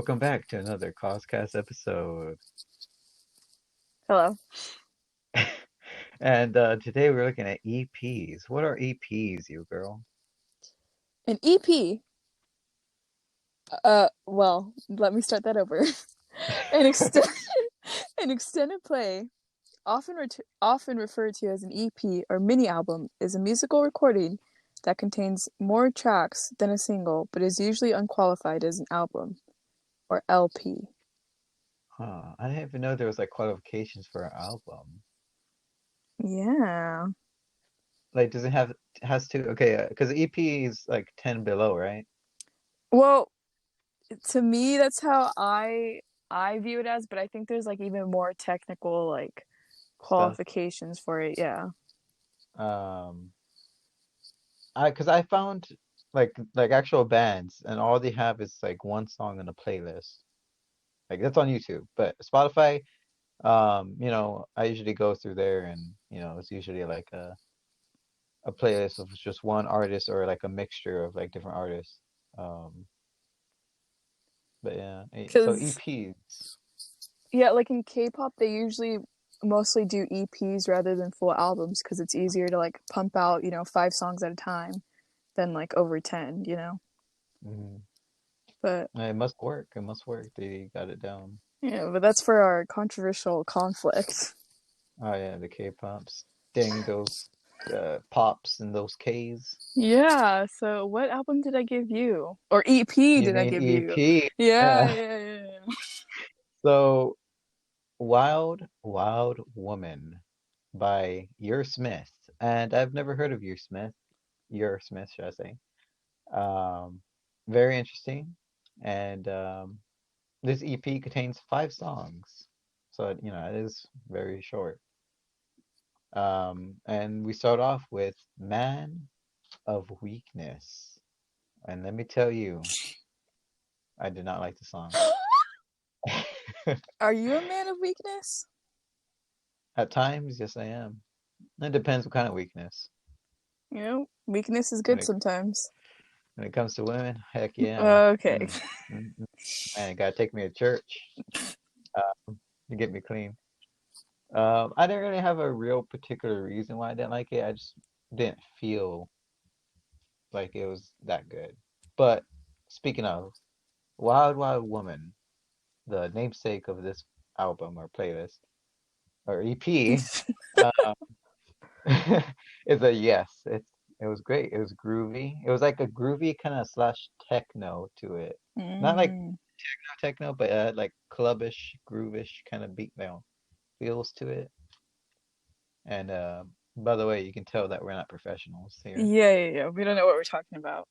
Welcome back to another COZCAST episode. Hello. And today we're looking at EPs. What are EPs, you girl? An EP. Let me start that over. An extended an extended play, often referred to as an EP or mini album, is a musical recording that contains more tracks than a single, but is usually unqualified as an album or LP. Huh. I didn't even know there was like qualifications for an album. Yeah. Like, does it have has to? Okay, because EP is like 10 below, right? Well, to me, that's how I view it as, but I think there's like even more technical like Stuff. qualifications for it. Yeah. Um, because I found like actual bands, and all they have is like one song in a playlist. Like that's on YouTube, but Spotify. I usually go through there, and it's usually like a playlist of just one artist or like a mixture of like different artists. Um, but yeah, so Because EPs. yeah, like in K-pop, they usually mostly do EPs rather than full albums because it's easier to like pump out, 5 songs at a time than like over 10. Mhm. But It must work. It must work. They got it down. but that's for our controversial conflict. Oh yeah, the K-pops. Dang those pops and those Ks. Yeah, so what album did I give you? Or EP You did I mean give you? EP? Yeah, Yeah. yeah, yeah, yeah. So Wild Wild Woman by Your Smith. And I've never heard of Your Smith. Your Smith, should I say. Um, Very interesting. And this EP contains 5 songs. So, it is very short. And we start off with Man of Weakness. And let me tell you, I did not like the song. Are you a man of weakness? At times, yes, I am. It depends what kind of weakness. Weakness is When good it sometimes. when it comes to women, heck yeah. Okay. Man, it gotta take me to church to get me clean. I didn't really have a real particular reason why I didn't like it. I just didn't feel like it was that good. But speaking of Wild Wild Woman, the namesake of this album or playlist or EP, uh, is a yes. It was great. It was groovy. It was like a groovy kind of slash techno to it. Not like Mm. techno, but like clubbish, groovish kind of beat down feels to it. And by the way, you can tell that we're not professionals here. Yeah, yeah, yeah. We don't know what we're talking about.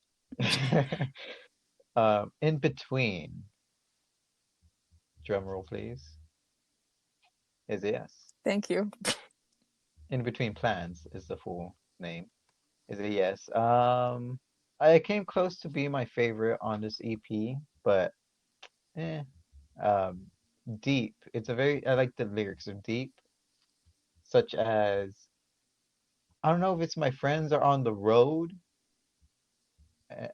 In between, drum roll please, is a yes. Thank you. In between plans is the full name. Is a yes. I came close to being my favorite on this EP, but eh. Um, Deep. It's a very I like the lyrics are deep, such as I don't know if it's my friends are on the road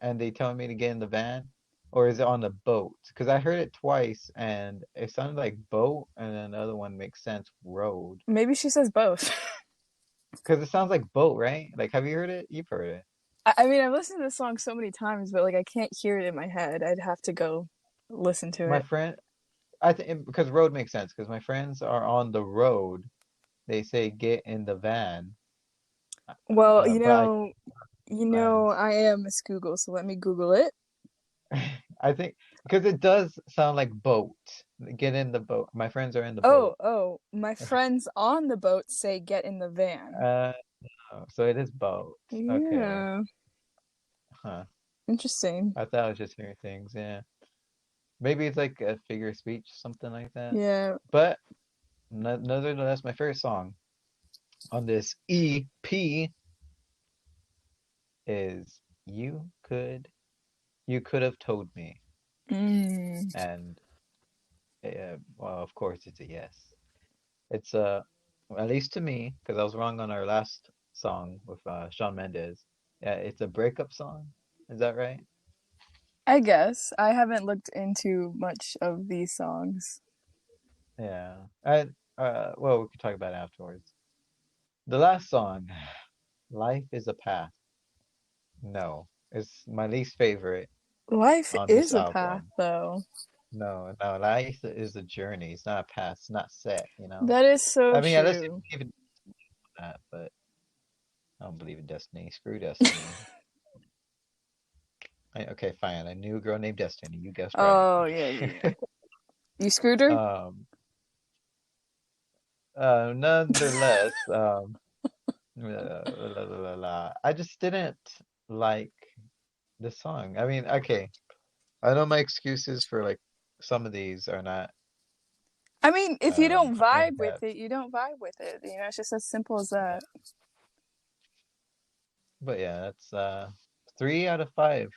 and they tell me to get in the van, or is it on the boat? Because I heard it twice and it sounded like boat, and then the other one makes sense, road. Maybe she says both. Because it sounds like boat, right? Like, have you heard it? You've heard it. I mean, I've listened to this song so many times, but like I can't hear it in my head. I'd have to go listen to My it. friend, I think because road makes sense. Because my friends are on the road. They say get in the van, Well, but plans. I am Miss Google, so let me Google it. I think because it does sound like boat. Get in the boat. My friends are in the Oh, boat. oh, my friends on the boat say get in the van. Uh, so it is boat. Okay. Yeah, Huh. interesting. I thought I was just hearing things. Yeah. Maybe it's like a figure of speech, something like that. Yeah. But nonetheless, my favorite song on this EP is You Could Have Told Me. Mm. And well, of course it's a yes. It's at least to me, because I was wrong on our last song with Shawn Mendes. Yeah, it's a breakup song. Is that right? I guess I haven't looked into much of these songs. Yeah. Well, we can talk about it afterwards. The last song, Life is a Path. No, it's my least favorite Life on this is a path, album. though. No, no, life is a journey. It's not a path. It's not set. That is so I mean, unless you true. believe in that, but I don't believe in destiny. Screw destiny. Okay, fine. A new girl named Destiny. You guessed right. Oh yeah, yeah, yeah. You screwed her? Um, Nonetheless, I just didn't like the song. I mean, okay, I know my excuses for like some of these are not I mean, if you don't in vibe with depth, it, you don't vibe with it. It's just as simple as that. but yeah, that's 3 out of 5.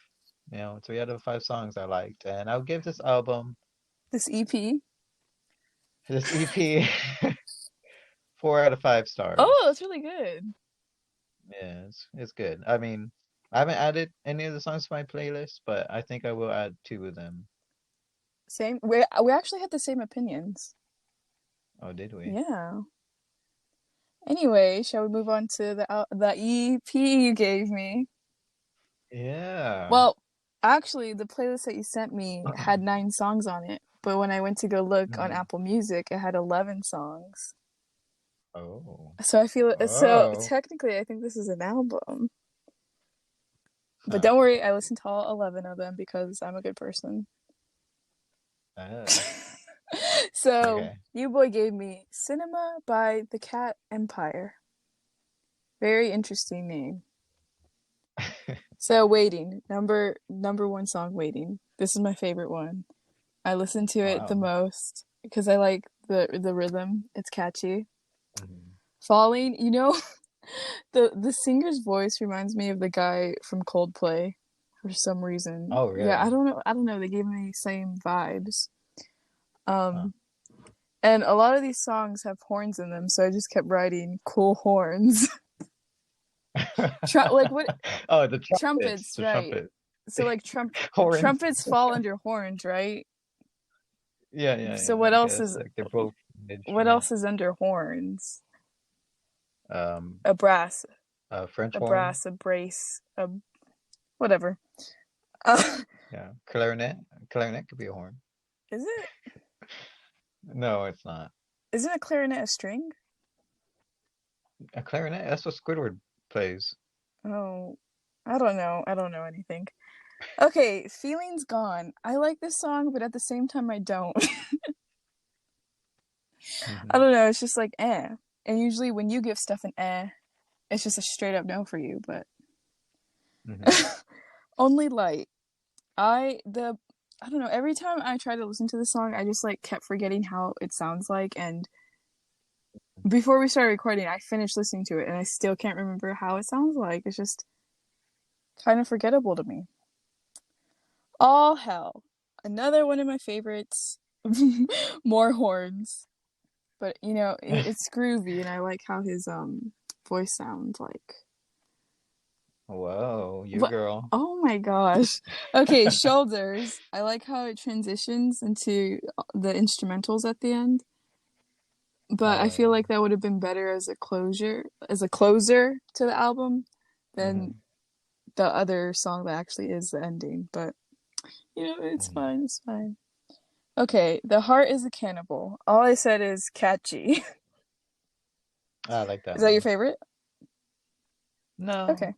3 out of 5 songs I liked, and I'll give this album, This EP. this EP, 4 out of 5 stars. Oh, that's really good. Yeah, it's good. I mean, I haven't added any of the songs to my playlist, but I think I will add 2 of them. Same. We actually had the same opinions. Oh, did we? Yeah. Anyway, shall we move on to the EP you gave me? Yeah. Well, actually, the playlist that you sent me had 9 songs on it, but when I went to go look on Mhm. Apple Music, it had 11 songs. Oh. So I feel so Oh. technically, I think this is an album. But Huh. don't worry, I listened to all 11 of them because I'm a good person. Oh. So, Okay. you boy gave me Cinema by the Cat Empire. Very interesting name. So, Waiting, number one song, Waiting. This is my favorite one. I listen to it the Wow. most because I like the rhythm. It's catchy. Mhm. Falling, the singer's voice reminds me of the guy from Coldplay for some reason. Oh, Yeah, I really? don't know. I don't know. They gave me the same vibes. Huh. Um, and a lot of these songs have horns in them, so I just kept writing cool horns. Like what Oh, the trumpets. trumpets, The right? trumpet So like horns. trumpets fall under horns, right? Yeah, yeah, So yeah. I guess like they're both an what instrument. else is under horns? Um, A brass, French a horn. brass, a brace, a whatever. Uh, Yeah. Clarinet. Clarinet could be a horn. is it? No, it's not. Isn't a clarinet a string? A clarinet. That's what Squidward plays. Oh, I don't know. I don't know anything. Okay, Feelings Gone. I like this song, but at the same time, I don't. I Hmm. don't know. It's just like eh. And usually, when you give stuff an eh, it's just a straight up no for you. But Hmm. Only Light. I don't know. Every time I try to listen to the song, I just like kept forgetting how it sounds like. And before we started recording, I finished listening to it, and I still can't remember how it sounds like. It's just kind of forgettable to me. All Hell. Another one of my favorites. More horns. But it's groovy and I like how his voice sounds like. Whoa, you What? girl. Oh my gosh. Okay, Shoulders. I like how it transitions into the instrumentals at the end. But I Oh feel yeah. like that would have been better as a closer to the album than Hmm. the other song that actually is the ending. But it's Hmm. fine, it's fine. Okay, The Heart is a Cannibal. All I said is catchy. I like Is that that your one. favorite? No. Okay.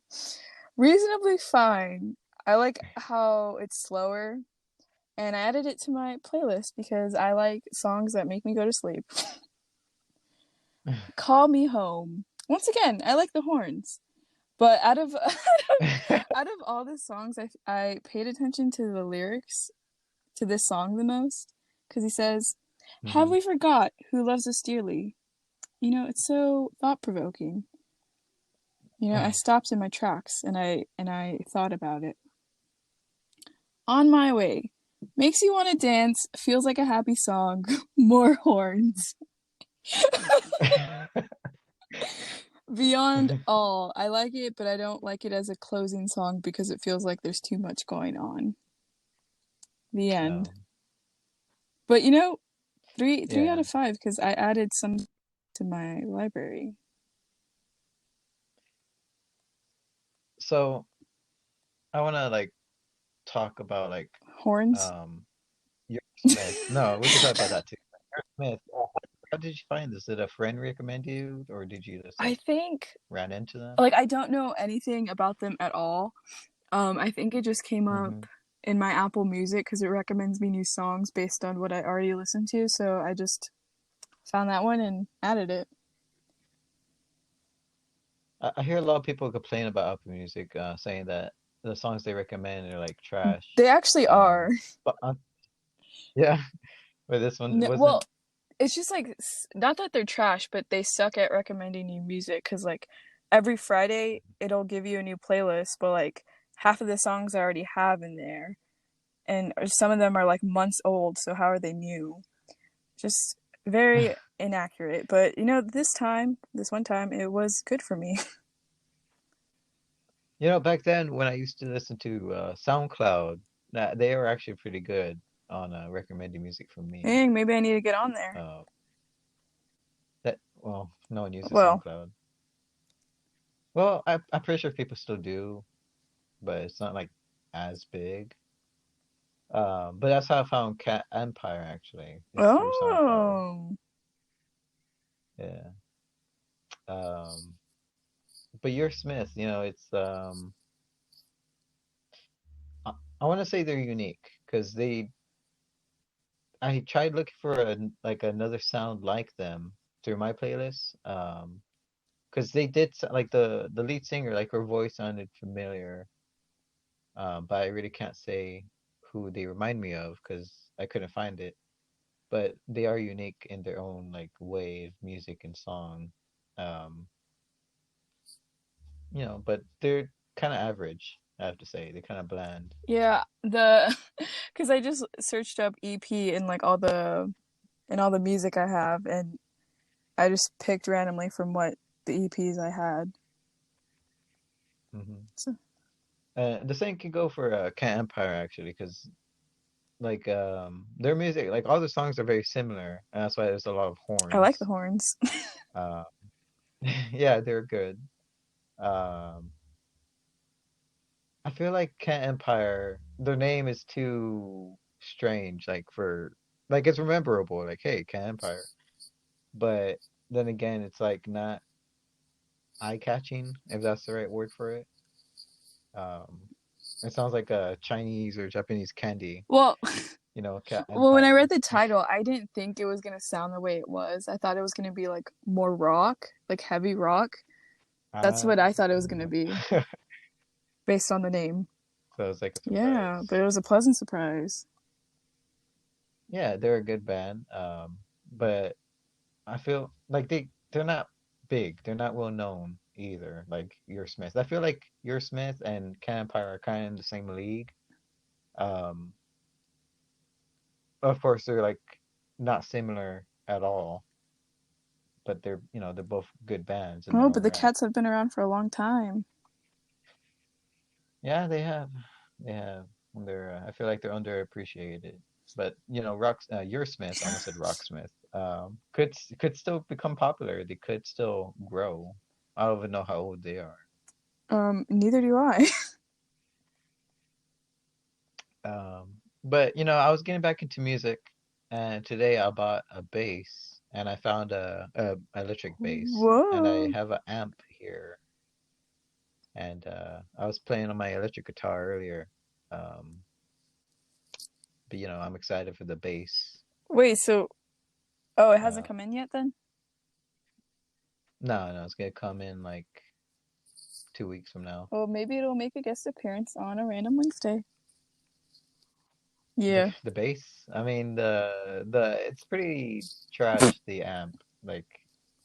Reasonably fine. I like how it's slower, and I added it to my playlist because I like songs that make me go to sleep. Call Me Home. Once again, I like the horns. But out of all the songs, I paid attention to the lyrics to this song the most because he says, "Have Hmm. we forgot who loves us dearly?" It's so thought provoking. I stopped in my tracks and I thought about it. On My Way. Makes you want to dance, feels like a happy song. More horns. Beyond All. I like it, but I don't like it as a closing song because it feels like there's too much going on. The end. Um, But you know, three out yeah. of five because I added some to my library. So I want to like talk about like Horns. um your Smith. No, we could talk about that too. Your Smith. How did you find this? Did a friend recommend you, or did you just I like think ran into them? like I don't know anything about them at all. I think it just came up Mm-hmm. in my Apple Music because it recommends me new songs based on what I already listened to. So I just found that one and added it. I hear a lot of people complain about Apple Music, saying that the songs they recommend are like trash. They actually are. But yeah, but this one No, well, wasn't. it's just like not that they're trash, but they suck at recommending new music because like every Friday it'll give you a new playlist, but like half of the songs I already have in there, and some of them are like months old. So how are they new? Just very inaccurate. But you know, this one time, it was good for me. You know, back then when I used to listen to SoundCloud, that they were actually pretty good on recommending music for me. Dang, maybe I need to get on there. Uh, that well, no one uses Well, SoundCloud. Well, I'm pretty sure people still do, but it's not like as big. But that's how I found Cat Empire actually. It's through SoundCloud. oh, Yeah. Um, but you're Smith, you know, it's I, I want to say they're unique because I tried looking for like another sound like them through my playlist. Because they did like the lead singer, like her voice sounded familiar. But I really can't say who they remind me of because I couldn't find it. But they are unique in their own like way of music and song. Um, but they're kind of average, I have to say. They're kind of bland. yeah, the because I just searched up EP and like all the music I have, and I just picked randomly from what the EPs I had. Hmm. So, The same can go for Cat Empire actually, because like their music, like all the songs are very similar, and that's why there's a lot of I like the horns. horns. Uh, yeah, they're good. Um, I feel like Cat Empire, their name is too strange, like for like it's rememberable, like hey, Cat Empire, but then again, it's like not eye-catching, if that's the right word for it. Um, it sounds like a Chinese or Japanese candy, Well, Cat well, when I read Empire. the title, I didn't think it was gonna sound the way it was. I thought it was gonna be like more rock, like heavy rock. That's Ah, what I thought it was gonna be based on the name. so it's like a Yeah, but surprise. it was a pleasant surprise. Yeah, they're a good band. But I feel like they're not big. They're not well known either. Like Your Smith. I feel like Your Smith and Cat Empire are kind of in the same league. Um, of course they're like not similar at all, but they're both good bands in Oh, their but own the right. cats have been around for a long time. Yeah, they have. They have. I feel like they're underappreciated. But Your Smith, I almost said Rocksmith, could still become popular. They could still grow. I don't even know how old they are. Neither do I. But I was getting back into music, and today I bought a bass, and I found a electric bass, and I Whoa. have an amp here, and I was playing on my electric guitar earlier. Um, but I'm excited for the bass. Wait, so oh, it hasn't Uh, come in yet then? no, no, it's gonna come in like 2 weeks from now. Well, maybe it'll make a guest appearance on a random Wednesday. The Yeah. the bass, I mean the it's pretty trash, the amp. Like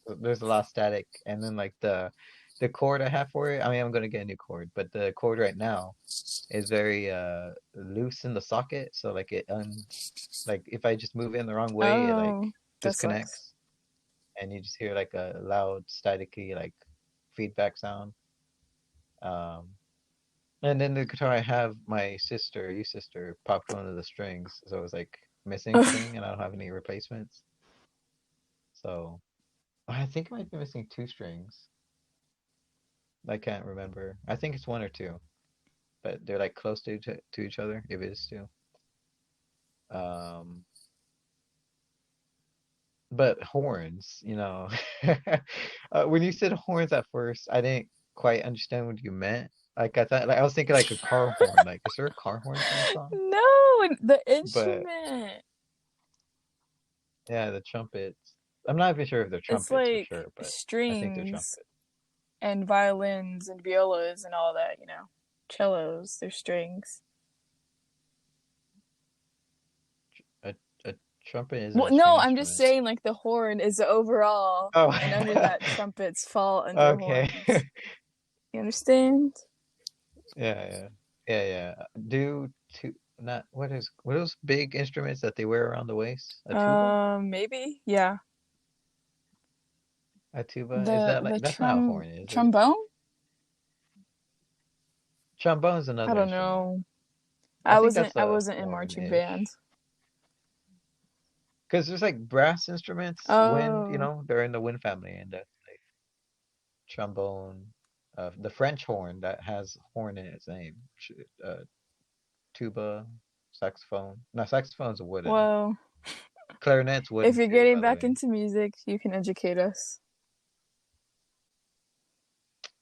there's a lot of static, and then like the cord I have for it. I mean, I'm gonna get a new cord, but the cord right now is very loose in the socket, so like like if I just move it in the wrong way, it like Oh, that sucks. disconnects, and you just hear like a loud staticky like feedback sound. Um, And then the guitar I have, my sister, you sister, popped one of the strings, so it was like missing string, and I don't have any replacements. So I think I might be missing two strings. I can't remember. I think it's one or two, but they're like close to each other. If it is two. Um, but horns, when you said horns at first, I didn't quite understand what you meant. Like I thought, like I was thinking like a car horn. Like, is there a car horn in the song? No, the But instrument. yeah, the trumpets. I'm not even sure if they're It's trumpets for like sure, but I think they're strings trumpets. and violins and violas and all that, you know. Cellos, they're strings. A a trumpet isn't Well, a string no, I'm just instrument. saying like the horn is the overall, Oh, and under that trumpets fall under okay. horns. You understand? Yeah, yeah, yeah, yeah. Do tu not what are those big instruments that they wear around the waist? A tuba? Maybe. Yeah. A tuba? Is The that like the that's not a trum horn, is it? trombone? Trombone's I another don't instrument. know. I I think wasn't that's I a wasn't in marching band. horn-ish. Because there's like brass instruments, wind, Oh, they're in the wind family, and that's like trombone, the French horn that has horn in its name, uh, tuba, saxophone. No, saxophone's wooden. well, Clarinet's if wooden you're too, getting by the back way. into music, you can educate us.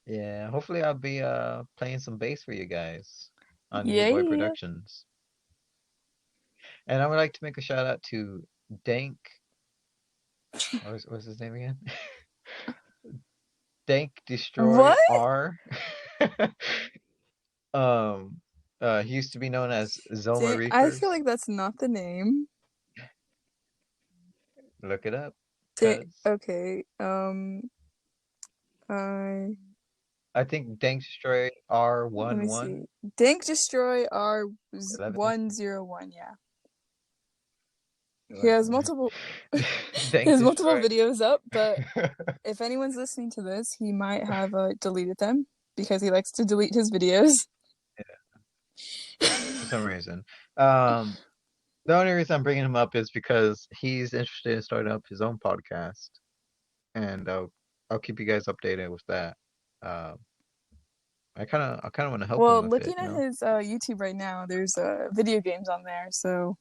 Yeah, hopefully I'll be playing some bass for you guys on Boot Boy Yay. Productions. And I would like to make a shout out to Dank. What's his name again? Dank Destroy What? R. Um, he used to be known as Zoma I feel Reapers. like that's not the name. Look it up, cuz Okay. I I think Dank Destroy R let one me one see. Dank Destroy R 11. 101. Yeah. He has 11. multiple he Dank has multiple Destroy. videos up, but if anyone's listening to this, he might have deleted them because he likes to delete his videos. For some reason. Um, the only reason I'm bringing him up is because he's interested in starting up his own podcast, and I'll keep you guys updated with that. Uh, I kind of want to help him Well, with it, looking at his YouTube right now, there's video games on there, so